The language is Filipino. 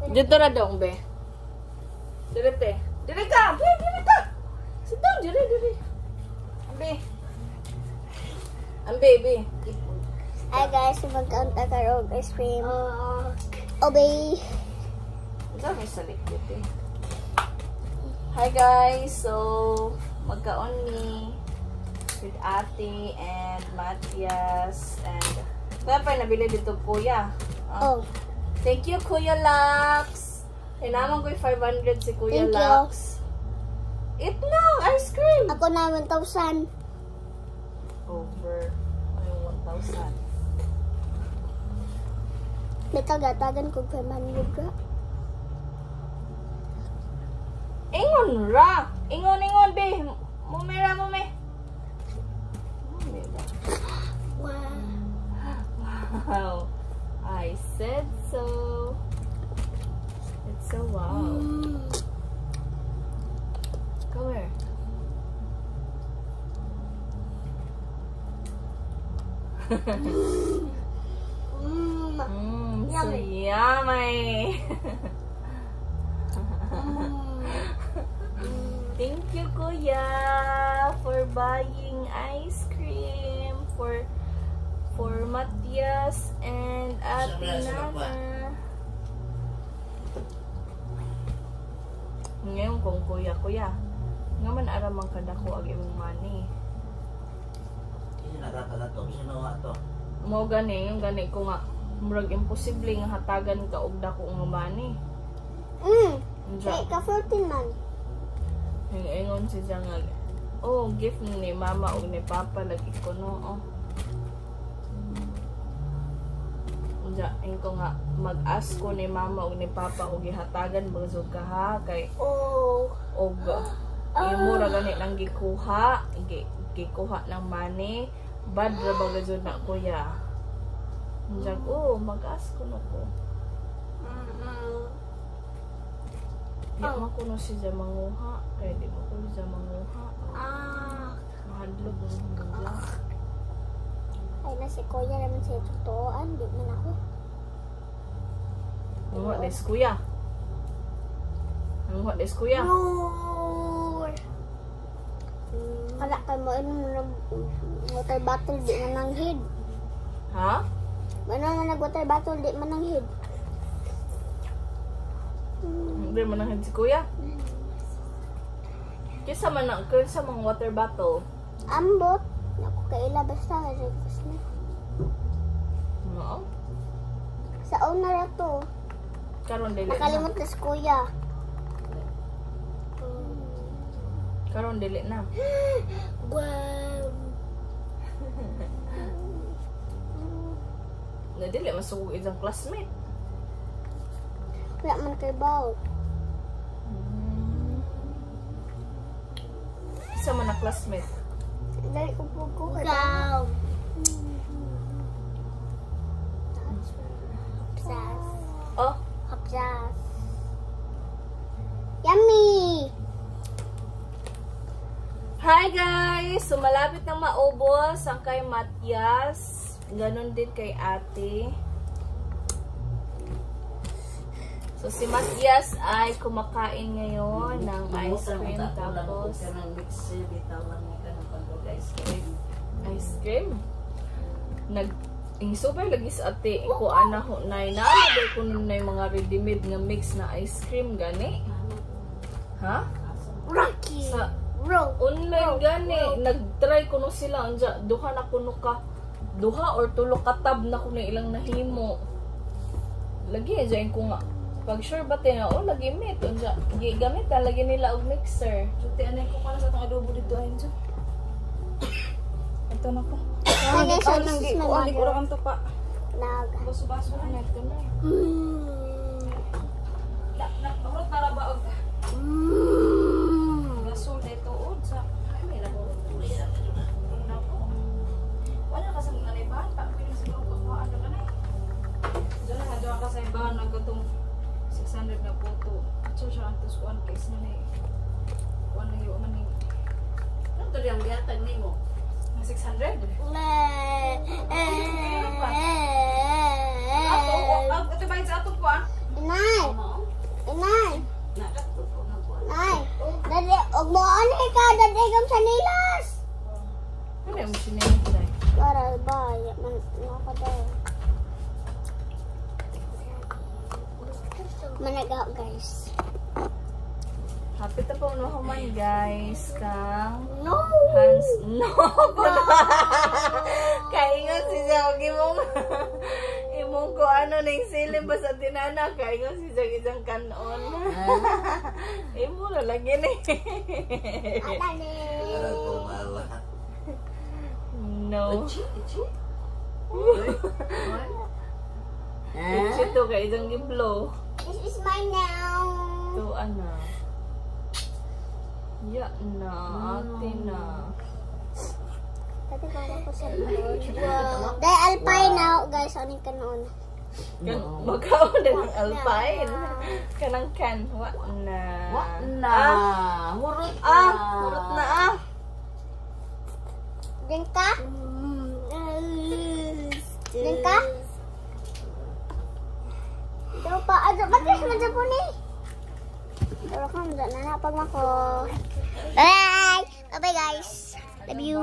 Dito na dong, be. Direte. Dire ka! Be, dire ka! Sit down, dire. Ambe. Ambe, be. Hi guys, magkanta karong ice cream. Obey. Ito may salik dito. Hi guys, so magkaon ni with Ate and Matias and dapat nabili dito kuya. Oh. Thank you Kuya Lux. Naman ko 500 si Kuya Thank Lux. Eat na ice cream. Ako na 1,000. Over ay 1,000. May tagatagan ko 500 ka. Ingon ra. Ingon be. Mumira mo me. Wow. I said so. It's so wow. Come here. So yummy. Thank you, Kuya, for buying ice cream for Matias and Ate Nana. Ngayon kung kuya, nga man aramang kadako ag imong money. Mo gani, yung gani ko nga murag imposible nga hatagan ka og dako nga money. Wait, ka 14 man. Ingon siya nga, oh, gift ni mama o ni papa lagi ko no. Ko nga mag-ask ko ni mama o ni papa o gihatagan bagzog ka ha kay og imo ra gani nang gikuha ng money bad ra bagzog na kuya. Mag-ask ko na ko. Di mo ko no siya manguha. Kaya di mo ko siya manguha. Mahadlog mo lang. Ay na si Kuya naman sa tutuan. Di man ako. Nanguha des kuya. Nanguha des kuya. Kala kay mo water bottle di man ang head. Ha? Ano na nag-water bottle di man ang head. Hindi man ang si kuya. Kisa man ang mga water bottle. Ambot. Naku kaila basta. Request na. No? Sa owner to. Karon dili na. Nakalimot na si Kuya. Karon dili na. Wow. Na dili masugod isang classmate. Wala man kay Bao. Isa man na classmate. Dali ko po ko. Wow. Hapsas. Oh, Hapsas. Yummy! hi guys! So malapit na maubos ang kay Matias. Ganon din kay Ate. So si Matias ay kumakain ngayon ng ice cream tapos ice cream. Super lagi sa ate ko ana ho nay nalagay ko na mga ready-made nga mix na ice cream gani. Ha? Rocky! Sa Roll! online gani nagtry ko no sila anja duha na kuno ka duha or tulo ka tab na kuno ilang nahimo. Lagi ajain ko nga pag sure ba tayo na, lagi meat. Gamit na, lagi nila og mixer. Juti, anay ko pala sa itong adobo dito ayun dyan. Ito na ko. Hindi ko lang ito pa. Baso-baso na ito na. Nakurot na ba og gasol dito o sa... Ay, may labor. Wala ka sa nalibahan. Pwede sa mga pagpaan na ka na. Diyan na, diyan ka sa ibahan. Nagkatong 600 na po. So siya ang tos 1 case na eh. 1 na yung maning. Ano ito yung bihatag ni mo? 600? Ito ba yung sa ato po ah? Nay! sanilas! Ano yung sinilas ay? Para ba? Nakadaw. Managaw guys. Hapit na po no human guys. Kang No! Hans. No! Kaingon si Jog. Imong ko ano na yung silim ba sa tinana. Kaingon si Jog isang kanon. Imo na lagi ni. Atane! No. Ito ka isang giblo. This is mine now. Ito ana. Ya na, ate na. Dati ko ako sa loob. Wow. Dahil alpine now, guys. Ano ka noon? Magkaon na ng alpine. Kanang kan. Wa na. Wa na. Hurot na. Hurot na ah. Diyan ka? Diyan ka? Daw pa. Ba't mas madya po ni? Pero ka, madya na napag mako. Bye! Bye-bye guys. Love you.